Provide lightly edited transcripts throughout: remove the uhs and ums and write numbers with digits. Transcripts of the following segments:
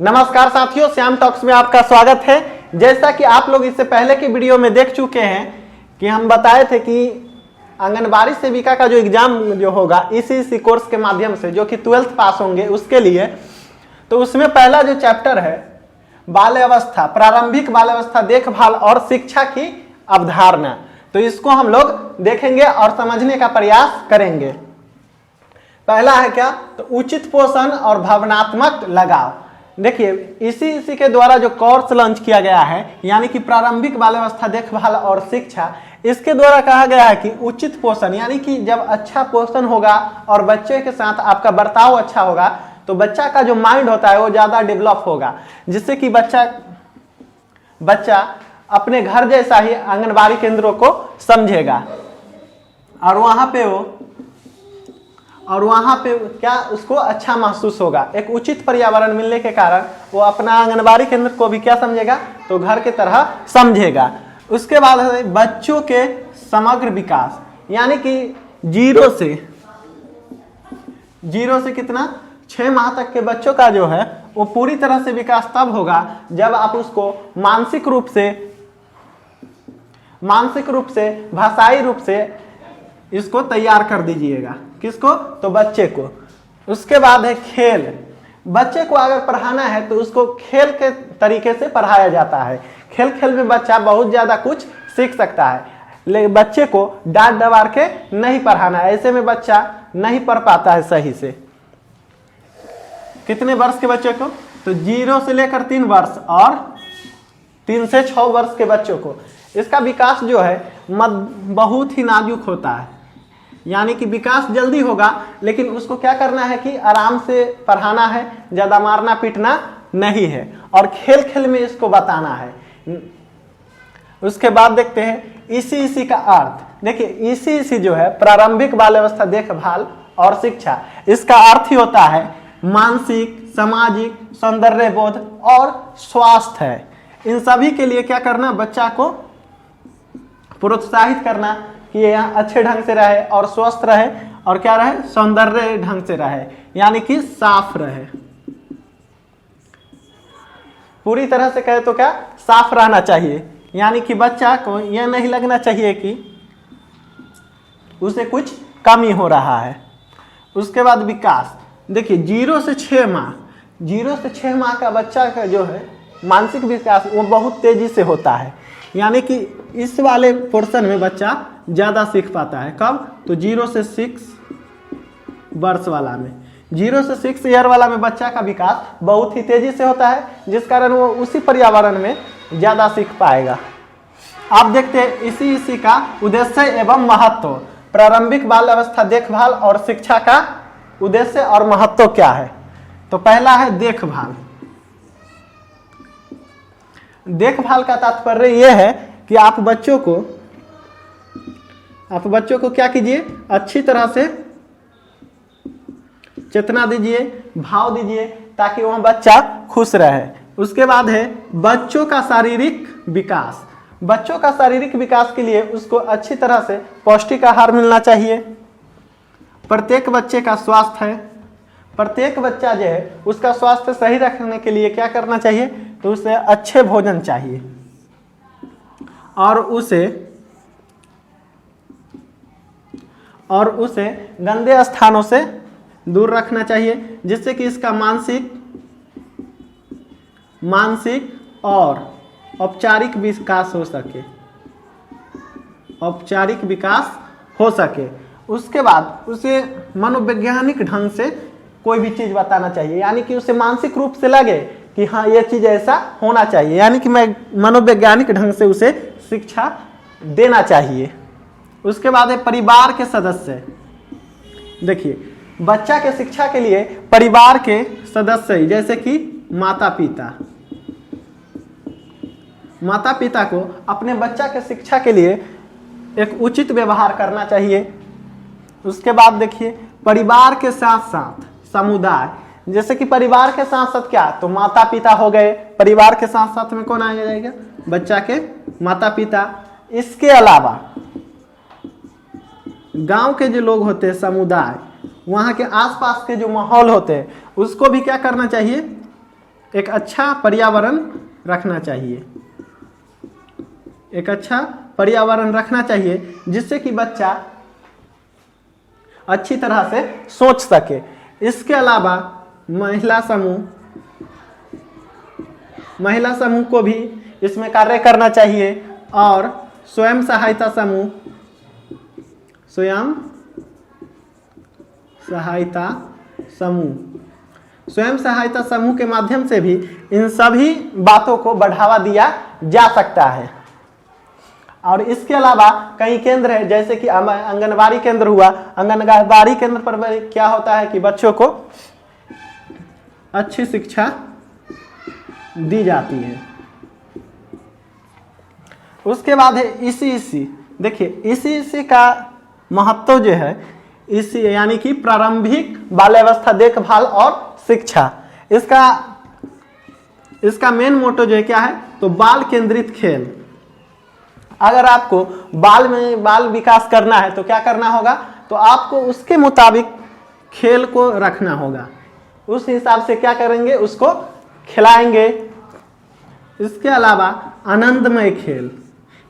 नमस्कार साथियों, श्याम टॉक्स में आपका स्वागत है। जैसा कि आप लोग इससे पहले की वीडियो में देख चुके हैं कि हम बताए थे कि आंगनबाड़ी सेविका का जो एग्जाम जो होगा इसी कोर्स के माध्यम से, जो कि 12th पास होंगे उसके लिए, तो उसमें पहला जो चैप्टर है बाल्यावस्था, प्रारंभिक बाल्यावस्था देखभाल और शिक्षा की अवधारणा, तो इसको हम लोग देखेंगे और समझने का प्रयास करेंगे। पहला है क्या, तो उचित पोषण और भावनात्मक लगाव। देखिए इसी के द्वारा जो कोर्स लॉन्च किया गया है, यानी कि प्रारंभिक बाल्यावस्था देखभाल और शिक्षा, इसके द्वारा कहा गया है कि उचित पोषण, यानी कि जब अच्छा पोषण होगा और बच्चे के साथ आपका बर्ताव अच्छा होगा तो बच्चा का जो माइंड होता है वो ज़्यादा डेवलप होगा, जिससे कि बच्चा अपने घर जैसा ही आंगनबाड़ी केंद्रों को समझेगा और वहाँ पे क्या उसको अच्छा महसूस होगा। एक उचित पर्यावरण मिलने के कारण वो अपना आंगनबाड़ी केंद्र को भी क्या समझेगा, तो घर की तरह समझेगा। उसके बाद है बच्चों के समग्र विकास, यानी कि जीरो से कितना 6 माह तक के बच्चों का जो है वो पूरी तरह से विकास तब होगा जब आप उसको मानसिक रूप से भाषाई रूप से इसको तैयार कर दीजिएगा। किसको, तो बच्चे को। उसके बाद है खेल। बच्चे को अगर पढ़ाना है तो उसको खेल के तरीके से पढ़ाया जाता है। खेल में बच्चा बहुत ज्यादा कुछ सीख सकता है, लेकिन बच्चे को डांट डबार के नहीं पढ़ाना है, ऐसे में बच्चा नहीं पढ़ पाता है सही से। कितने वर्ष के बच्चे को, तो 0 से लेकर 3 वर्ष और 3 से 6 वर्ष के बच्चों को। इसका विकास जो है बहुत ही नाजुक होता है, यानी कि विकास जल्दी होगा, लेकिन उसको क्या करना है कि आराम से पढ़ाना है, ज़्यादा मारना पीटना नहीं है और खेल में इसको बताना है। उसके बाद देखते हैं इसी का अर्थ। देखिए इसी जो है प्रारंभिक बाल्यावस्था देखभाल और शिक्षा, इसका अर्थ ही होता है मानसिक, सामाजिक, सौंदर्य बोध और स्वास्थ्य है। इन सभी के लिए क्या करना, बच्चा को प्रोत्साहित करना कि यह अच्छे ढंग से रहे और स्वस्थ रहे और क्या रहे, सौंदर्य ढंग से रहे, यानी कि साफ रहे। पूरी तरह से कहे तो क्या, साफ रहना चाहिए, यानी कि बच्चा को यह नहीं लगना चाहिए कि उसे कुछ कमी हो रहा है। उसके बाद विकास। देखिए 0 से 6 माह का बच्चा का जो है मानसिक विकास वो बहुत तेजी से होता है, यानी कि इस वाले पोर्शन में बच्चा ज़्यादा सीख पाता है। कब, तो 0 से 6 वर्ष वाला में, 0 से 6 ईयर वाला में बच्चा का विकास बहुत ही तेजी से होता है, जिस कारण वो उसी पर्यावरण में ज़्यादा सीख पाएगा। आप देखते हैं इसी का उद्देश्य एवं महत्व। प्रारंभिक बाल अवस्था देखभाल और शिक्षा का उद्देश्य और महत्व क्या है, तो पहला है देखभाल का तात्पर्य यह है कि आप बच्चों को क्या कीजिए, अच्छी तरह से चेतना दीजिए, भाव दीजिए, ताकि वह बच्चा खुश रहे। उसके बाद है बच्चों का शारीरिक विकास। बच्चों का शारीरिक विकास के लिए उसको अच्छी तरह से पौष्टिक आहार मिलना चाहिए। प्रत्येक बच्चे का स्वास्थ्य है, प्रत्येक बच्चा जो है उसका स्वास्थ्य सही रखने के लिए क्या करना चाहिए, तो उसे अच्छे भोजन चाहिए और उसे गंदे स्थानों से दूर रखना चाहिए, जिससे कि इसका मानसिक और औपचारिक विकास हो सके। उसके बाद उसे मनोवैज्ञानिक ढंग से कोई भी चीज़ बताना चाहिए, यानी कि उसे मानसिक रूप से लगे कि हाँ ये चीज़ ऐसा होना चाहिए, यानी कि मैं मनोवैज्ञानिक ढंग से उसे शिक्षा देना चाहिए। उसके बाद है परिवार के सदस्य। देखिए बच्चा के शिक्षा के लिए परिवार के सदस्य जैसे कि माता पिता को अपने बच्चा के शिक्षा के लिए एक उचित व्यवहार करना चाहिए। उसके बाद देखिए परिवार के साथ साथ समुदाय, जैसे कि परिवार के साथ साथ क्या, तो माता पिता हो गए, परिवार के साथ साथ में कौन आ जाएगा, बच्चा के माता पिता। इसके अलावा गांव के जो लोग होते हैं, समुदाय, वहाँ के आसपास के जो माहौल होते हैं उसको भी क्या करना चाहिए, एक अच्छा पर्यावरण रखना चाहिए, एक अच्छा पर्यावरण रखना चाहिए जिससे कि बच्चा अच्छी तरह से सोच सके। इसके अलावा महिला समूह को भी इसमें कार्य करना चाहिए और स्वयं सहायता समूह के माध्यम से भी इन सभी बातों को बढ़ावा दिया जा सकता है। और इसके अलावा कई केंद्र है, जैसे कि आंगनबाड़ी केंद्र हुआ। आंगनबाड़ी केंद्र पर क्या होता है कि बच्चों को अच्छी शिक्षा दी जाती है। उसके बाद है ईसीईसी। देखिए ईसीईसी का महत्व जो है, इसी यानी कि प्रारंभिक बाल्यावस्था देखभाल और शिक्षा, इसका मेन मोटो जो है क्या है, तो बाल केंद्रित खेल। अगर आपको बाल विकास करना है तो क्या करना होगा, तो आपको उसके मुताबिक खेल को रखना होगा, उस हिसाब से क्या करेंगे, उसको खिलाएंगे। इसके अलावा आनंदमय खेल,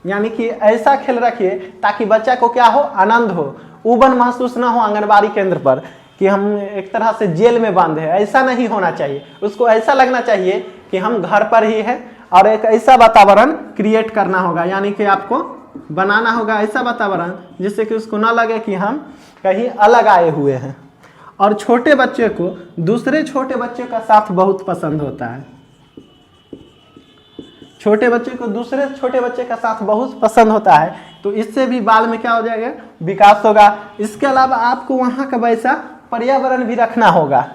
यानी कि ऐसा खेल रखिए ताकि बच्चा को क्या हो, आनंद हो, उबन महसूस ना हो आंगनबाड़ी केंद्र पर कि हम एक तरह से जेल में बांधे हैं। ऐसा नहीं होना चाहिए, उसको ऐसा लगना चाहिए कि हम घर पर ही है और एक ऐसा वातावरण क्रिएट करना होगा, यानी कि आपको बनाना होगा ऐसा वातावरण जिससे कि उसको ना लगे कि हम कहीं अलग आए हुए हैं। और छोटे बच्चे को दूसरे छोटे बच्चों का साथ बहुत पसंद होता है, छोटे बच्चे को दूसरे छोटे बच्चे का साथ बहुत पसंद होता है, तो इससे भी बाल में क्या हो जाएगा, विकास होगा। इसके अलावा आपको वहाँ का वैसा पर्यावरण भी रखना होगा,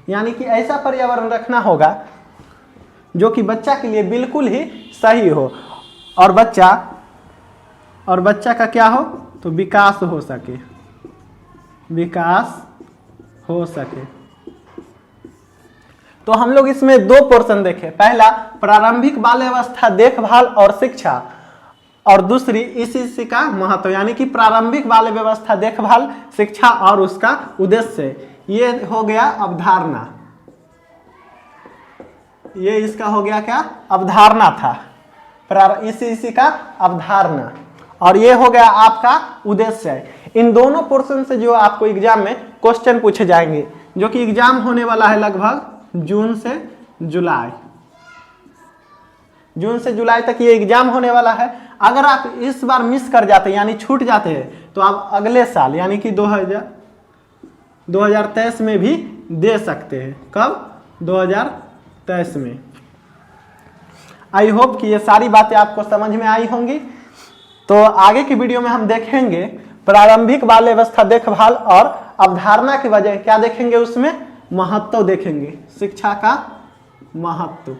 यानी कि ऐसा पर्यावरण रखना होगा जो कि बच्चा के लिए बिल्कुल ही सही हो और बच्चा का क्या हो, तो विकास हो सके। तो हम लोग इसमें दो पोर्शन देखे, पहला प्रारंभिक बाल्यावस्था देखभाल और शिक्षा, और दूसरी इसी का महत्व, यानी कि प्रारंभिक बाल्यावस्था देखभाल, शिक्षा और उसका उद्देश्य। ये हो गया अवधारणा, ये इसका हो गया क्या, अवधारणा था, इसी का अवधारणा, और ये हो गया आपका उद्देश्य। इन दोनों पोर्शन से जो आपको एग्जाम में क्वेश्चन पूछे जाएंगे, जो कि एग्जाम होने वाला है लगभग जून से जुलाई तक ये एग्जाम होने वाला है। अगर आप इस बार मिस कर जाते हैं, यानी छूट जाते हैं, तो आप अगले साल यानी कि 2023 में भी दे सकते हैं। कब, 2023 में। आई होप कि ये सारी बातें आपको समझ में आई होंगी। तो आगे की वीडियो में हम देखेंगे प्रारंभिक बाल्यावस्था देखभाल और अवधारणा की वजह क्या देखेंगे, उसमें महत्व देखेंगे, शिक्षा का महत्व।